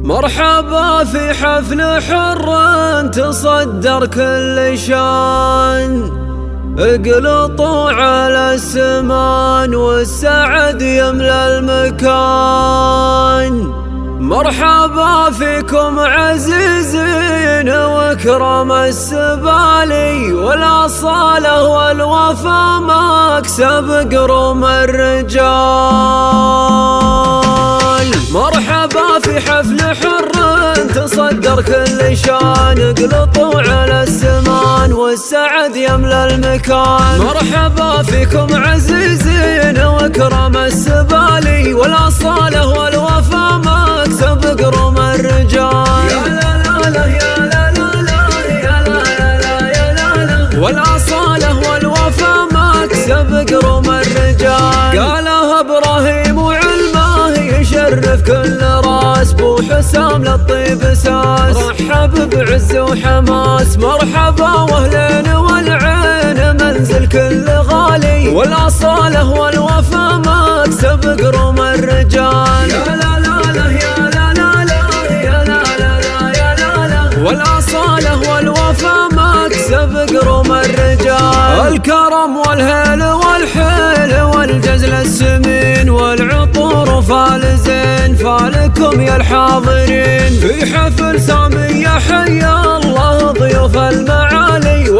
مرحبا في حفل حر تصدر كل شان، اقلطوا على السمان والسعد يملى المكان. مرحبا فيكم عزيزين واكرم السبالي، والاصاله والوفا مكسب قروم الرجال. مرحبا في حفل حر تصدر كل شان، اقلطوا على السمان والسعد يملى المكان. مرحبا فيكم عزيزين واكرم السبالي، والاصاله والوفا مكسب قروم الرجال. يا لا لا لا يا لا لا لا يا لا لا يا لا لا، والاصاله والوفا مكسب قروم الرجال. قالها ابراهيم وعلمه يشرف كل راس، بو حسام للطيب ساس رحب بعز وحماس. مرحبا واهلين والعين منزل كل غالي، والاصاله والوفا مكسب قروم الرجال. يا لا لا لا يا لا لا لا يا لا لا لا يا لا لا، والاصاله والوفا مكسب قروم الرجال. الكرم والهيل والحيل والجزل السمين والعطور فالزين، فالكم يا الحاضرين في حفل سامي. يا حي الله ضيوف المعالي.